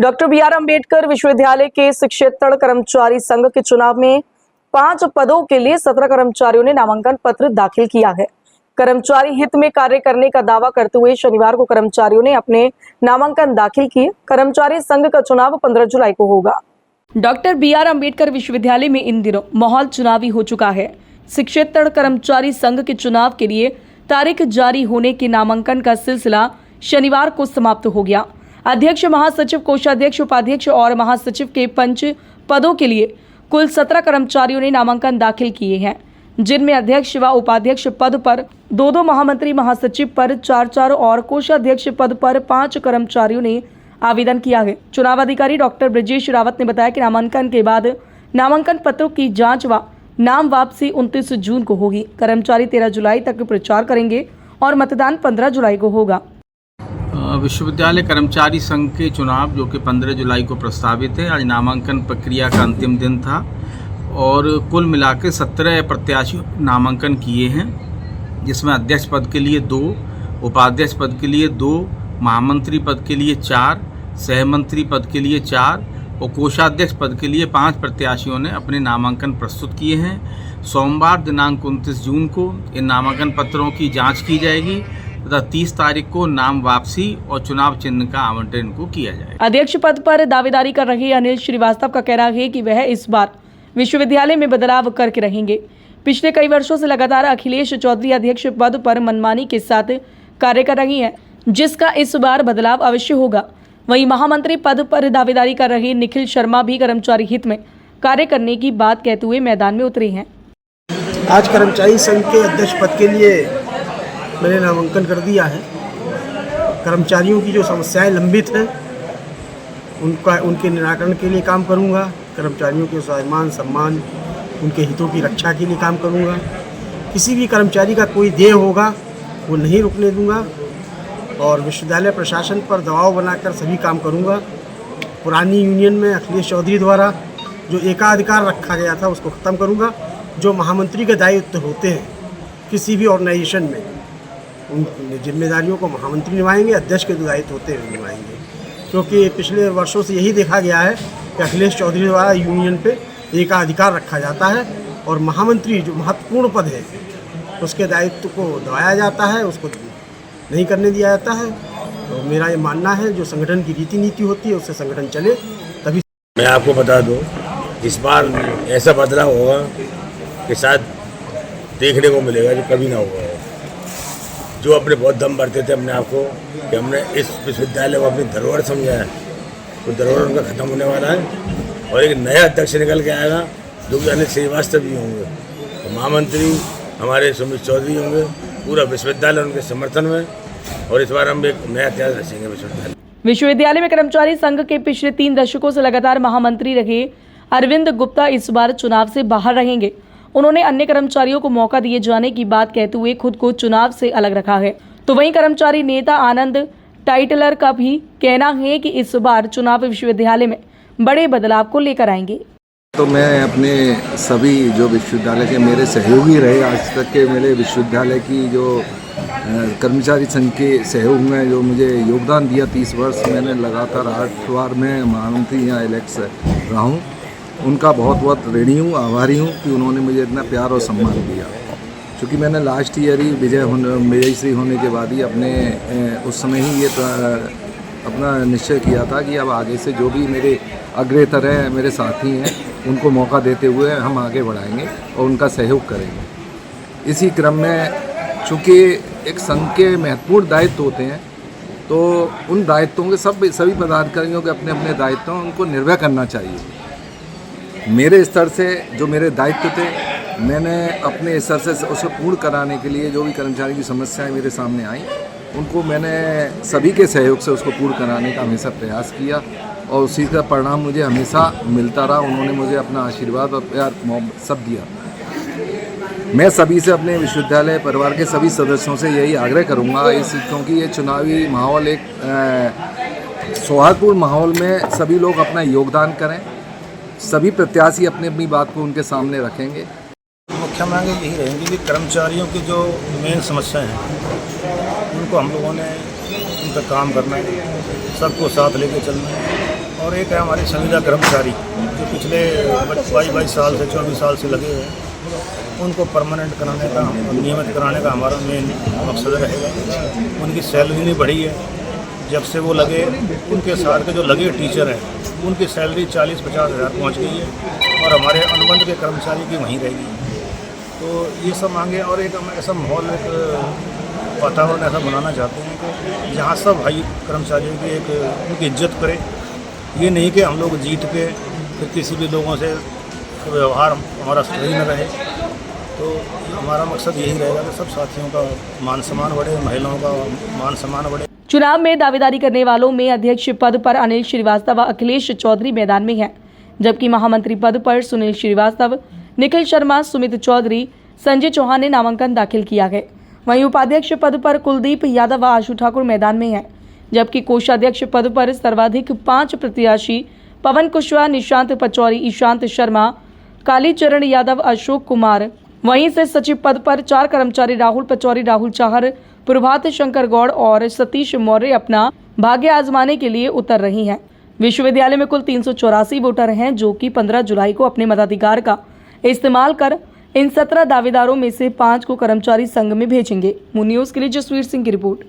Doctor B R. Ambedkar विश्वविद्यालय के शिक्षेत्तर कर्मचारी संघ के चुनाव में 5 पदों के लिए 17 कर्मचारियों ने नामांकन पत्र दाखिल किया है। कर्मचारी हित में कार्य करने का दावा करते हुए शनिवार को कर्मचारियों ने अपने नामांकन दाखिल किए। कर्मचारी संघ का चुनाव 15 जुलाई को होगा। Doctor B R. अम्बेडकर विश्वविद्यालय में इन दिनों माहौल चुनावी हो चुका है। शिक्षेत्तर कर्मचारी संघ के चुनाव के लिए तारीख जारी होने के नामांकन का सिलसिला शनिवार को समाप्त हो गया। अध्यक्ष, महासचिव, कोषाध्यक्ष, उपाध्यक्ष और महासचिव के 5 पदों के लिए कुल 17 कर्मचारियों ने नामांकन दाखिल किए हैं, जिनमें अध्यक्ष व उपाध्यक्ष पद पर 2-2, महामंत्री महासचिव पर 4-4 और कोषाध्यक्ष पद पर 5 कर्मचारियों ने आवेदन किया है। चुनाव अधिकारी डॉक्टर ब्रजेश रावत ने बताया कि नामांकन के बाद नामांकन पत्रों की जांच व नाम वापसी 29 जून को होगी। कर्मचारी 13 जुलाई तक प्रचार करेंगे और मतदान 15 जुलाई को होगा। विश्वविद्यालय कर्मचारी संघ के चुनाव जो कि 15 जुलाई को प्रस्तावित है, आज नामांकन प्रक्रिया का अंतिम दिन था और कुल मिलाकर 17 प्रत्याशी नामांकन किए हैं, जिसमें अध्यक्ष पद के लिए 2, उपाध्यक्ष पद के लिए 2, महामंत्री पद के लिए 4, सहमंत्री पद के लिए 4 और कोषाध्यक्ष पद के लिए 5 प्रत्याशियों ने अपने नामांकन प्रस्तुत किए हैं। सोमवार दिनांक 29 जून को इन नामांकन पत्रों की जाँच की जाएगी तथा 30 तारीख को नाम वापसी और चुनाव चिन्ह का आवंटन को किया जाएगा। अध्यक्ष पद पर दावेदारी कर रहे अनिल श्रीवास्तव का कहना है कि वह इस बार विश्वविद्यालय में बदलाव करके रहेंगे। पिछले कई वर्षों से लगातार अखिलेश चौधरी अध्यक्ष पद पर मनमानी के साथ कार्य कर रही हैं, जिसका इस बार बदलाव अवश्य होगा। वहीं महामंत्री पद पर दावेदारी कर रहे निखिल शर्मा भी कर्मचारी हित में कार्य करने की बात कहते हुए मैदान में उतरे हैं। आज कर्मचारी संघ के अध्यक्ष पद के लिए मैंने नामांकन कर दिया है। कर्मचारियों की जो समस्याएं लंबित हैं उनके निराकरण के लिए काम करूंगा। कर्मचारियों के स्वाभिमान, सम्मान, उनके हितों की रक्षा के लिए काम करूंगा। किसी भी कर्मचारी का कोई देय होगा वो नहीं रुकने दूंगा और विश्वविद्यालय प्रशासन पर दबाव बनाकर सभी काम करूंगा। पुरानी यूनियन में अखिलेश चौधरी द्वारा जो एकाधिकार रखा गया था उसको ख़त्म करूंगा। जो महामंत्री के दायित्व होते हैं किसी भी ऑर्गेनाइजेशन में, उन जिम्मेदारियों को महामंत्री निभाएंगे, अध्यक्ष के जो दायित्व होते हैं निभाएंगे। क्योंकि पिछले वर्षों से यही देखा गया है कि अखिलेश चौधरी द्वारा यूनियन पे एकाधिकार रखा जाता है और महामंत्री जो महत्वपूर्ण पद है उसके दायित्व को दबाया जाता है, उसको नहीं करने दिया जाता है। तो मेरा ये मानना है जो संगठन की रीति नीति होती है उससे संगठन चले तभी। मैं आपको बता दूं, इस बार ऐसा बदलाव होगा कि शायद देखने को मिलेगा जो कभी ना हुआ। जो अपने बहुत दम भरते थे अपने आप को कि हमने इस विश्वविद्यालय को अपनी धरोहर समझा है, तो धरोहर उनका ख़त्म होने वाला है और एक नया अध्यक्ष निकल के आएगा जो कि अनिल श्रीवास्तव भी होंगे, तो महामंत्री हमारे सुमित चौधरी होंगे, पूरा विश्वविद्यालय उनके समर्थन में और इस बार हम एक नया इतिहास रचेंगे। विश्वविद्यालय में कर्मचारी संघ के पिछले 3 दशकों से लगातार महामंत्री रहे अरविंद गुप्ता इस बार चुनाव से बाहर रहेंगे। उन्होंने अन्य कर्मचारियों को मौका दिए जाने की बात कहते हुए खुद को चुनाव से अलग रखा है। तो वहीं कर्मचारी नेता आनंद टाइटलर का भी कहना है कि इस बार चुनाव विश्वविद्यालय में बड़े बदलाव को लेकर आएंगे। तो मैं अपने सभी जो विश्वविद्यालय के मेरे सहयोगी रहे आज तक के मेरे विश्वविद्यालय की जो कर्मचारी संघ के सहयोग में जो मुझे योगदान दिया 30 वर्ष, मैंने लगातार 8 बार में महामंत्री यहाँ इलेक्ट रहा हूँ। उनका बहुत बहुत ऋणी हूँ, आभारी हूँ कि उन्होंने मुझे इतना प्यार और सम्मान दिया। क्योंकि मैंने लास्ट ईयर ही विजयश्री होने के बाद ही अपने उस समय ही ये अपना निश्चय किया था कि अब आगे से जो भी मेरे अग्रेतर हैं, मेरे साथी हैं, उनको मौका देते हुए हम आगे बढ़ाएंगे और उनका सहयोग करेंगे। इसी क्रम में चूँकि एक संघ के महत्वपूर्ण दायित्व होते हैं, तो उन दायित्वों के सभी पदाधिकारियों के अपने अपने दायित्व उनको निर्वह करना चाहिए। मेरे स्तर से जो मेरे दायित्व थे, मैंने अपने स्तर से उसे पूर्ण कराने के लिए जो भी कर्मचारी की समस्याएं मेरे सामने आई, उनको मैंने सभी के सहयोग से उसको पूर्ण कराने का हमेशा प्रयास किया और उसी का परिणाम मुझे हमेशा मिलता रहा। उन्होंने मुझे अपना आशीर्वाद और प्यार सब दिया। मैं सभी से, अपने विश्वविद्यालय परिवार के सभी सदस्यों से यही आग्रह करूँगा क्योंकि ये चुनावी माहौल एक सौहार्दपूर्ण माहौल में सभी लोग अपना योगदान करें। सभी प्रत्याशी अपनी अपनी बात को उनके सामने रखेंगे। मुख्य मांगे यही रहेंगी कि कर्मचारियों की जो मेन समस्याएं हैं उनको हम लोगों ने उन पर काम करना है, सबको साथ लेके चलना है और एक है हमारे संविदा कर्मचारी जो पिछले 22 साल से 24 साल से लगे हुए हैं, उनको परमानेंट कराने का, नियमित कराने का हमारा मेन मकसद रहेगा। उनकी सैलरी नहीं बढ़ी है, जब से वो लगे उनके साथ के जो लगे टीचर हैं उनकी सैलरी 40-50 हज़ार पहुँच गई है और हमारे अनुबंध के कर्मचारी की वहीं रहेगी। तो ये सब मांगे और एक हम ऐसा माहौल, एक वातावरण ऐसा बनाना चाहते हैं कि जहाँ सब भाई कर्मचारियों की एक उनकी इज्जत करें। ये नहीं कि हम लोग जीत के फिर किसी भी लोगों से व्यवहार हमारा सही न रहे। तो हमारा मकसद यही रहेगा कि सब साथियों का मान सम्मान बढ़े, महिलाओं का मान सम्मान बढ़े। चुनाव में दावेदारी करने वालों में अध्यक्ष पद पर अनिल श्रीवास्तव व अखिलेश चौधरी मैदान में हैं, जबकि महामंत्री पद पर सुनील श्रीवास्तव, निखिल शर्मा, सुमित चौधरी, संजय चौहान ने नामांकन दाखिल किया है। वहीं उपाध्यक्ष पद पर कुलदीप यादव व आशु ठाकुर मैदान में हैं, जबकि कोषाध्यक्ष पद पर सर्वाधिक 5 प्रत्याशी पवन कुशवाहा, निशांत पचौरी, ईशांत शर्मा, कालीचरण यादव, अशोक कुमार। वहीं से सचिव पद पर 4 कर्मचारी राहुल पचौरी, राहुल चाहर, प्रभात शंकर गौड़ और सतीश मौर्य अपना भाग्य आजमाने के लिए उतर रही हैं। विश्वविद्यालय में कुल 384 वोटर हैं, जो कि 15 जुलाई को अपने मताधिकार का इस्तेमाल कर इन 17 दावेदारों में से 5 को कर्मचारी संघ में भेजेंगे। मून न्यूज़ के लिए जसवीर सिंह की रिपोर्ट।